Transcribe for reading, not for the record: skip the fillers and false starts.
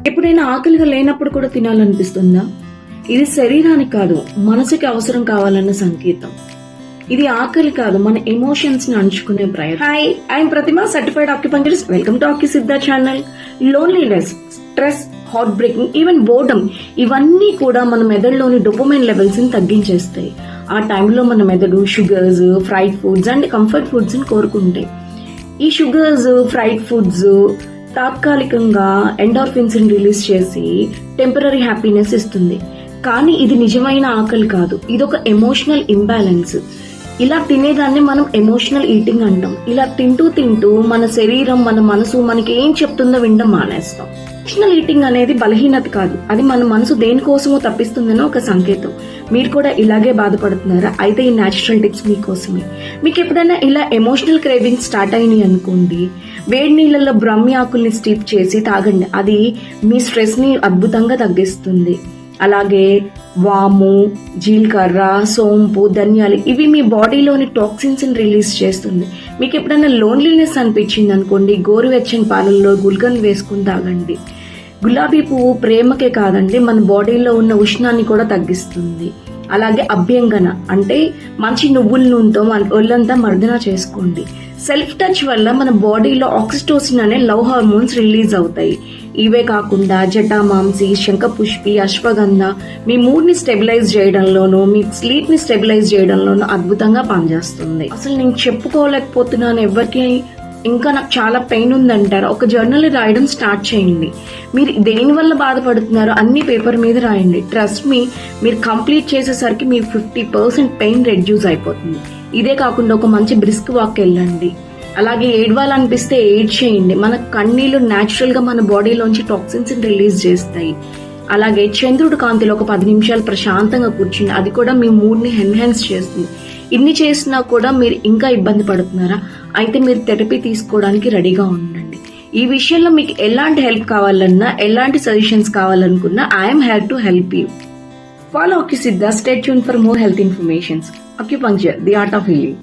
ఎప్పుడైనా ఆకలిగా లేనప్పుడు కూడా తినాలనిపిస్తుందా? ఇది శరీరానికి కాదు, మనసుకి అవసరం కావాలన్న సంకేతం. ఇది ఆకలి కాదు, మన ఎమోషన్స్ ని అణుచుకునే ప్రయత్నం. Hi, I'm Pratima, certified acupuncturist. Welcome to Acusiddha channel. Loneliness, stress, heart breaking, even boredom, ఇవన్నీ కూడా మన మెదడులోని డోపమైన్ లెవెల్స్ ని తగ్గించేస్తాయి. ఆ టైంలో మన మెదడు sugars, fried foods and comfort foods ని కోరుకుంటాయి. ఈ షుగర్స్, ఫ్రైడ్ ఫుడ్స్ తాత్కాలికంగా ఎండార్ఫిన్స్ ని రిలీజ్ చేసి టెంపరరీ హ్యాపీనెస్ ఇస్తుంది. కానీ ఇది నిజమైన ఆకలి కాదు, ఇదొక ఎమోషనల్ ఇంబ్యాలెన్స్. ఇలా తినేదాన్ని మనం ఎమోషనల్ ఈటింగ్ అంటాం. ఇలా తింటూ తింటూ మన శరీరం, మన మనసు మనకి ఏం చెప్తుందో వినడం మానేస్తాం. ఎమోషనల్ ఈటింగ్ అనేది బలహీనత కాదు, అది మన మనసు దేనికోసమో తప్పిస్తుందనో ఒక సంకేతం. మీరు కూడా ఇలాగే బాధపడుతున్నారా? అయితే ఈ న్యాచురల్ టిప్స్ మీకోసమే. మీకు ఎప్పుడైనా ఇలా ఎమోషనల్ క్రేవింగ్ స్టార్ట్ అయినాయి అనుకోండి, వేడి నీళ్ళలో బ్రహ్మి ఆకుల్ని స్టీప్ చేసి తాగండి. అది మీ స్ట్రెస్ ని అద్భుతంగా తగ్గిస్తుంది. అలాగే వాము, జీలకర్ర, సోంపు, ధనియాలు, ఇవి మీ బాడీలోని టాక్సిన్స్ ని రిలీజ్ చేస్తుంది. మీకు ఎప్పుడైనా లోన్లీనెస్ అనిపించింది అనుకోండి, గోరువెచ్చని పాలల్లో గుల్కంద్ వేసుకుని తాగండి. గులాబీ పువ్వు ప్రేమకే కాదండి, మన బాడీలో ఉన్న ఉష్ణాన్ని కూడా తగ్గిస్తుంది. అలాగే అభ్యంగన అంటే మంచి నువ్వుల నూనెతో మన ఒళ్ళంతా మర్దన చేసుకోండి. సెల్ఫ్ టచ్ వల్ల మన బాడీలో ఆక్సిటోసిన్ అనే లవ్ హార్మోన్స్ రిలీజ్ అవుతాయి. ఇవే కాకుండా జటామాంసి, శంఖపుష్పి, అశ్వగంధ మీ మూడ్ ని స్టెబిలైజ్ చేయడంలోనూ, మీ స్లీప్ ని స్టెబిలైజ్ చేయడంలోనూ అద్భుతంగా పనిచేస్తుంది. అసలు నేను చెప్పుకోలేకపోతున్నాను ఎవరికి, ఇంకా నాకు చాలా పెయిన్ ఉందంటారు, ఒక జర్నల్ రాయడం స్టార్ట్ చేయండి. మీరు దేని వల్ల బాధపడుతున్నారో అన్ని పేపర్ మీద రాయండి. ట్రస్ట్ మీ, మీరు కంప్లీట్ చేసేసరికి మీ 50% పెయిన్ రెడ్యూస్ అయిపోతుంది. ఇదే కాకుండా ఒక మంచి బ్రిస్క్ వాక్ వెళ్ళండి. అలాగే ఏడవాలనిపిస్తే ఏడ్ చేయండి. మన కన్నీళ్లు న్యాచురల్ గా మన బాడీలోంచి టాక్సిన్స్ రిలీజ్ చేస్తాయి. అలాగే చంద్రుడి కాంతిలో ఒక 10 నిమిషాలు ప్రశాంతంగా కూర్చుని, అది కూడా మీ మూడ్ ని ఎన్హాన్స్ చేస్తుంది. ఇన్ని చేసినా కూడా మీరు ఇంకా ఇబ్బంది పడుతున్నారా? అయితే మీరు థెరపీ తీసుకోవడానికి రెడీగా ఉండండి. ఈ విషయంలో మీకు ఎలాంటి హెల్ప్ కావాలన్నా, ఎలాంటి సజెషన్స్ కావాలనుకున్నా, I'm here to help you. Follow Acusiddha. Stay tuned for more health informations. Acupuncture, the art of healing.